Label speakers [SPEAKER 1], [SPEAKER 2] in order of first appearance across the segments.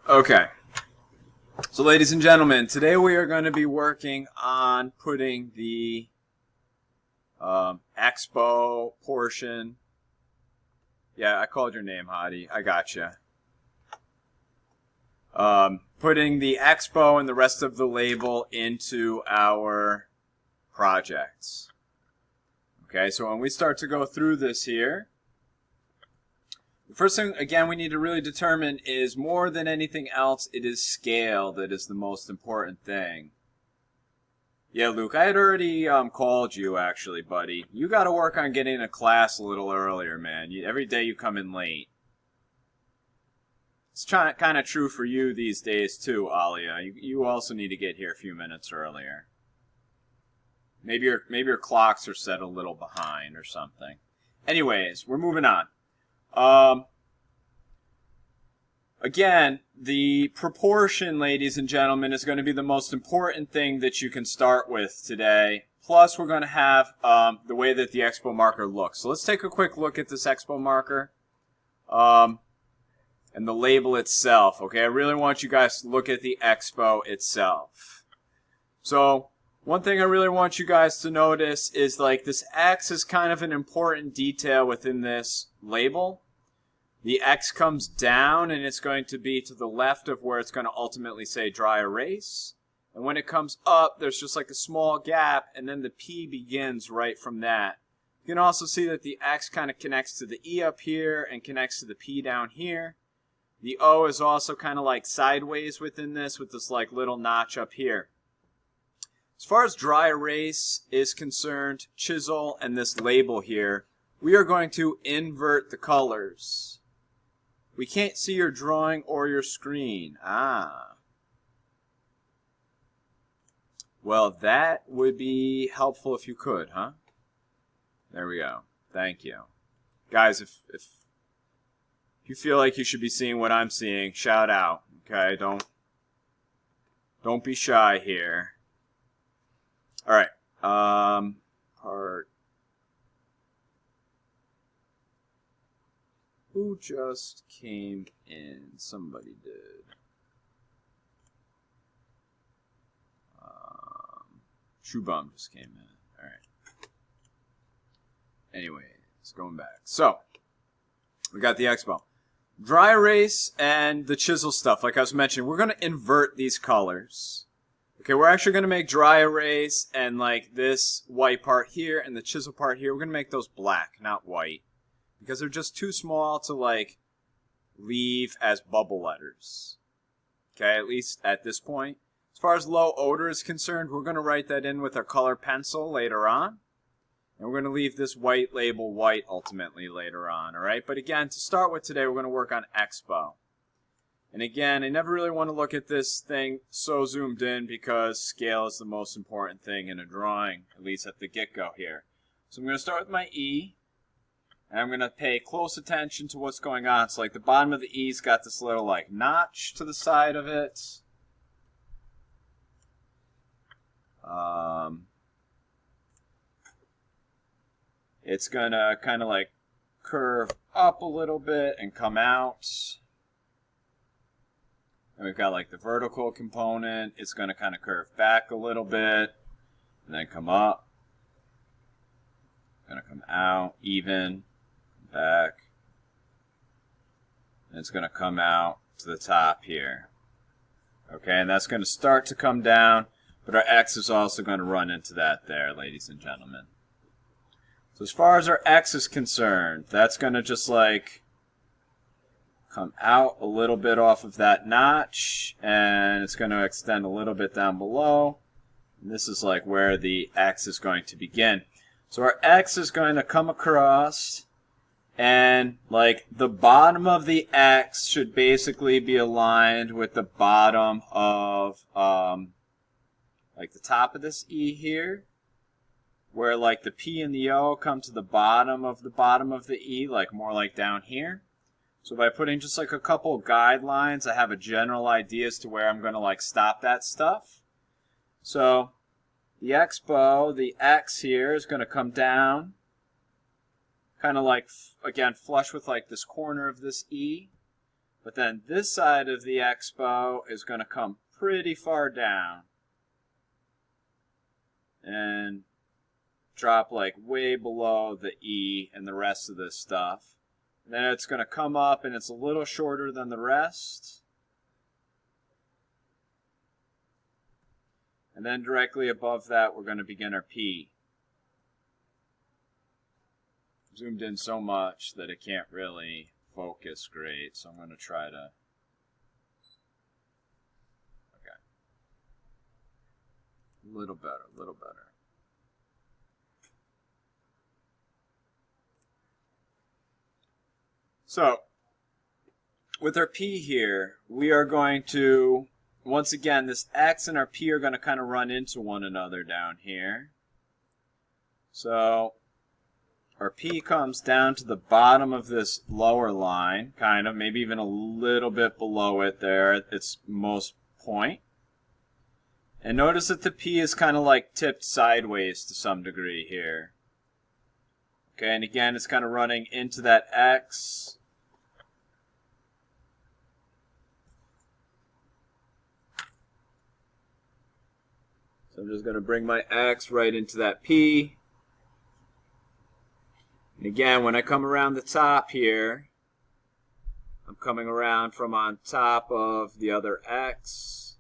[SPEAKER 1] Okay, so ladies and gentlemen, today we are going to be working on putting the Expo portion. Yeah, I called your name, Hottie. I gotcha. Putting the Expo and the rest of the label into our projects. Okay, so when we start to go through this here, the first thing, again, we need to really determine is more than anything else, it is scale that is the most important thing. Yeah, Luke, I had already called you, actually, buddy. You got to work on getting to class a little earlier, man. Every day you come in late. It's kind of true for you these days, too, Alia. You also need to get here a few minutes earlier. Maybe your clocks are set a little behind or something. Anyways, we're moving on. Again, the proportion, ladies and gentlemen, is going to be the most important thing that you can start with today. Plus, we're going to have the way that the Expo marker looks. So let's take a quick look at this Expo marker and the label itself. Okay, I really want you guys to look at the Expo itself. So one thing I really want you guys to notice is like this X is kind of an important detail within this label. The X comes down and it's going to be to the left of where it's going to ultimately say dry erase. And when it comes up, there's just like a small gap, and then the P begins right from that. You can also see that the X kind of connects to the E up here and connects to the P down here. The O is also kind of like sideways within this with this like little notch up here. As far as dry erase is concerned, chisel and this label here, we are going to invert the colors. We can't see your drawing or your screen. Well, that would be helpful if you could, huh? There we go. Thank you. Guys, if you feel like you should be seeing what I'm seeing, shout out. Okay, don't be shy here. All right. Part. Who just came in? Somebody did. Shubham just came in. All right. Anyways, going back. So, we got the Expo. Dry erase and the chisel stuff, like I was mentioning, we're going to invert these colors. Okay, we're actually going to make dry erase and like this white part here and the chisel part here, we're going to make those black, not white. Because they're just too small to like leave as bubble letters. Okay, at least at this point. As far as low odor is concerned, we're going to write that in with our color pencil later on. And we're going to leave this white label white ultimately later on, alright? But again, to start with today, we're going to work on Expo. And again, I never really want to look at this thing so zoomed in because scale is the most important thing in a drawing, at least at the get-go here. So I'm going to start with my E. And I'm going to pay close attention to what's going on. So like the bottom of the E's got this little like notch to the side of it. It's going to kind of like curve up a little bit and come out. And we've got like the vertical component. It's going to kind of curve back a little bit and then come up. Going to come out even. Back, and it's going to come out to the top here. Okay, and that's going to start to come down, but our X is also going to run into that there, ladies and gentlemen. So as far as our X is concerned, that's going to just like come out a little bit off of that notch, and it's going to extend a little bit down below. And this is like where the X is going to begin. So our X is going to come across. And like the bottom of the X should basically be aligned with the bottom of like the top of this E here, where like the P and the O come to the bottom of the E, like more like down here. So by putting just like a couple of guidelines, I have a general idea as to where I'm going to like stop that stuff. So the Expo, the X here is going to come down. Kind of like, again, flush with like this corner of this E. But then this side of the Expo is going to come pretty far down and drop like way below the E and the rest of this stuff. And then it's going to come up and it's a little shorter than the rest. And then directly above that, we're going to begin our P. Zoomed in so much that it can't really focus great, so I'm going to try to... Okay. A little better, a little better. So, with our P here, we are going to, once again, this X and our P are going to kind of run into one another down here. So, our P comes down to the bottom of this lower line, kind of, maybe even a little bit below it there at its most point. And notice that the P is kind of like tipped sideways to some degree here. Okay, and again, it's kind of running into that X. So I'm just going to bring my X right into that P. And again, when I come around the top here, I'm coming around from on top of the other X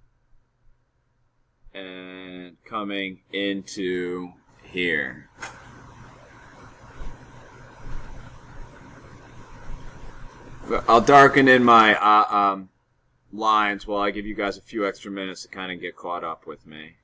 [SPEAKER 1] and coming into here. I'll darken in my lines while I give you guys a few extra minutes to kind of get caught up with me.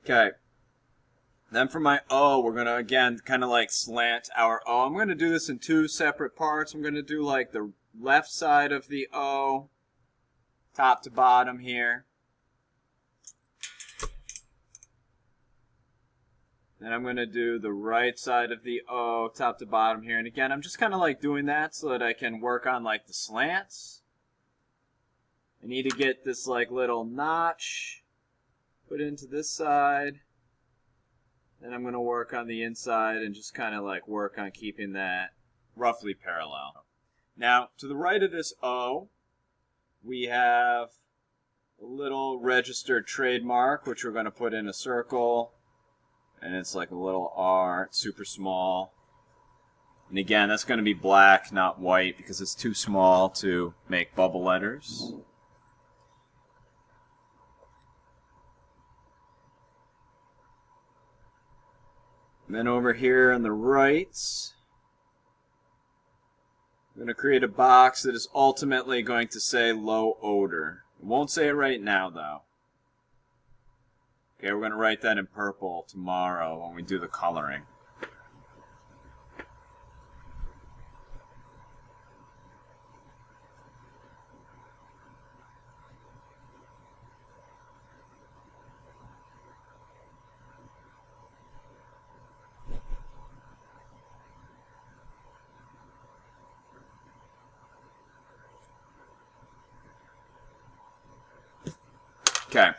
[SPEAKER 1] Okay. Then for my O, we're going to, again, kind of like slant our O. I'm going to do this in two separate parts. I'm going to do like the left side of the O, top to bottom here. Then I'm going to do the right side of the O, top to bottom here. And again, I'm just kind of like doing that so that I can work on like the slants. I need to get this like little notch put into this side. Then I'm going to work on the inside and just kind of like work on keeping that roughly parallel. Now, to the right of this O, we have a little registered trademark, which we're going to put in a circle. And it's like a little R, it's super small. And again, that's going to be black, not white, because it's too small to make bubble letters. And then over here on the right, I'm going to create a box that is ultimately going to say low odor. It won't say it right now, though. Okay, we're going to write that in purple tomorrow when we do the coloring. Okay.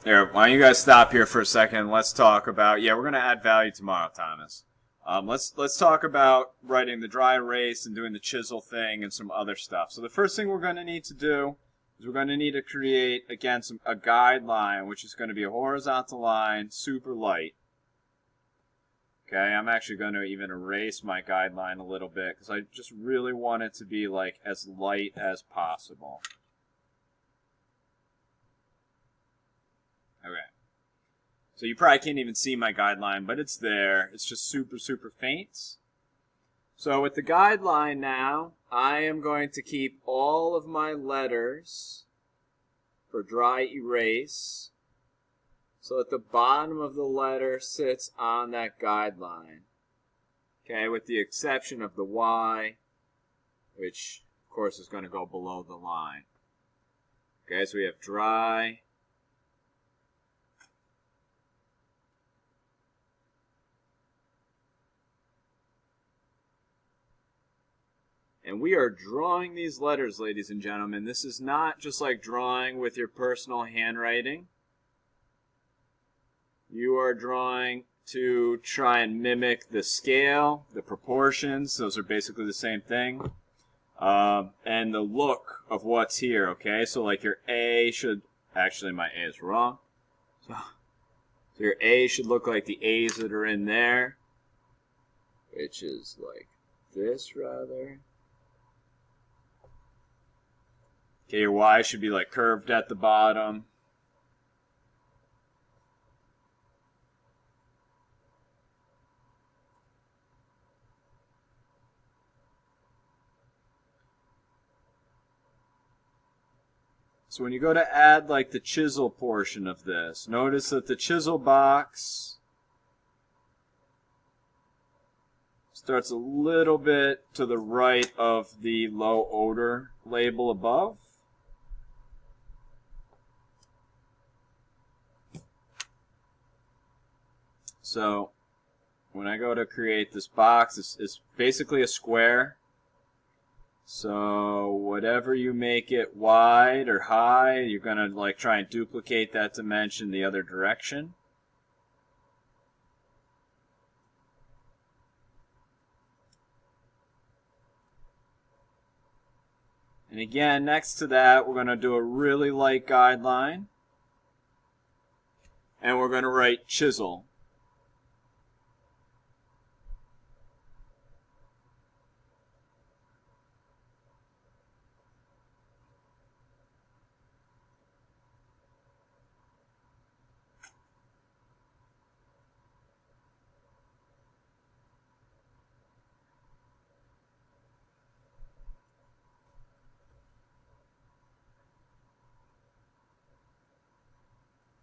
[SPEAKER 1] Here, why don't you guys stop here for a second? Let's talk about, we're going to add value tomorrow, Thomas. Let's talk about writing the dry erase and doing the chisel thing and some other stuff. So the first thing we're going to need to do is we're going to need to create, again, a guideline, which is going to be a horizontal line, super light. Okay, I'm actually going to even erase my guideline a little bit because I just really want it to be like as light as possible. Okay. So you probably can't even see my guideline, but it's there. It's just super, super faint. So with the guideline now, I am going to keep all of my letters for dry erase so that the bottom of the letter sits on that guideline. Okay, with the exception of the Y, which of course is going to go below the line. Okay, so we have dry. And we are drawing these letters, ladies and gentlemen. This is not just like drawing with your personal handwriting. You are drawing to try and mimic the scale, the proportions. Those are basically the same thing. And the look of what's here, okay? So like your A should... Actually, my A is wrong. So your A should look like the A's that are in there, which is like this, rather. Okay, your Y should be like curved at the bottom. So when you go to add like the chisel portion of this, notice that the chisel box starts a little bit to the right of the low odor label above. So when I go to create this box, it's basically a square. So whatever you make it wide or high, you're going to like try and duplicate that dimension the other direction. And again, next to that, we're going to do a really light guideline. And we're going to write chisel.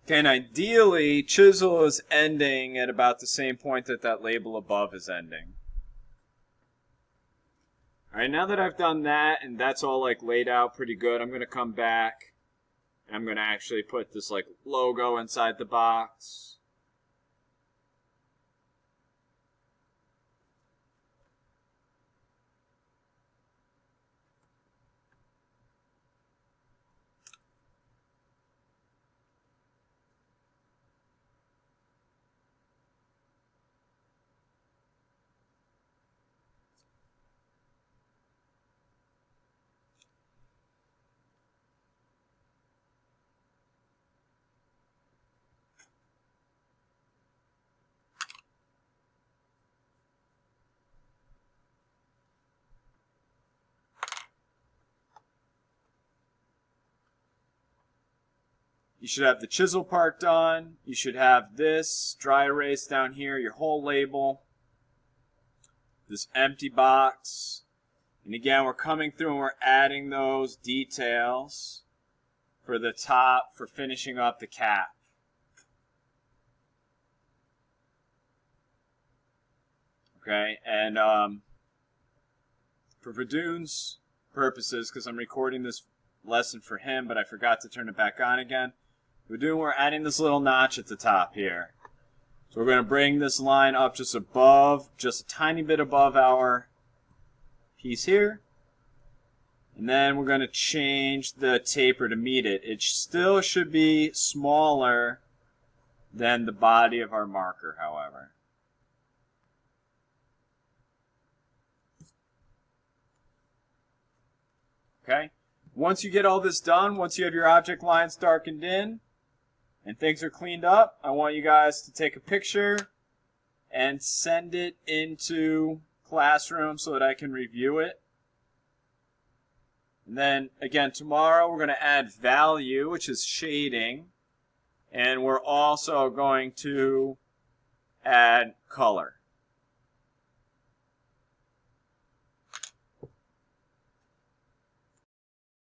[SPEAKER 1] Okay, and ideally, chisel is ending at about the same point that that label above is ending. Alright, now that I've done that, and that's all like laid out pretty good, I'm going to come back, and I'm going to actually put this like logo inside the box. You should have the chisel part done. You should have this dry erase down here, your whole label, this empty box. And again, we're coming through and we're adding those details for the top, for finishing up the cap. Okay, and for Verdun's purposes, because I'm recording this lesson for him, but I forgot to turn it back on again, we're adding this little notch at the top here. So we're going to bring this line up just above, just a tiny bit above our piece here. And then we're going to change the taper to meet it. It still should be smaller than the body of our marker, however. Okay? Once you get all this done, once you have your object lines darkened in, and things are cleaned up, I want you guys to take a picture and send it into Classroom so that I can review it. And then, again, tomorrow we're going to add value, which is shading. And we're also going to add color.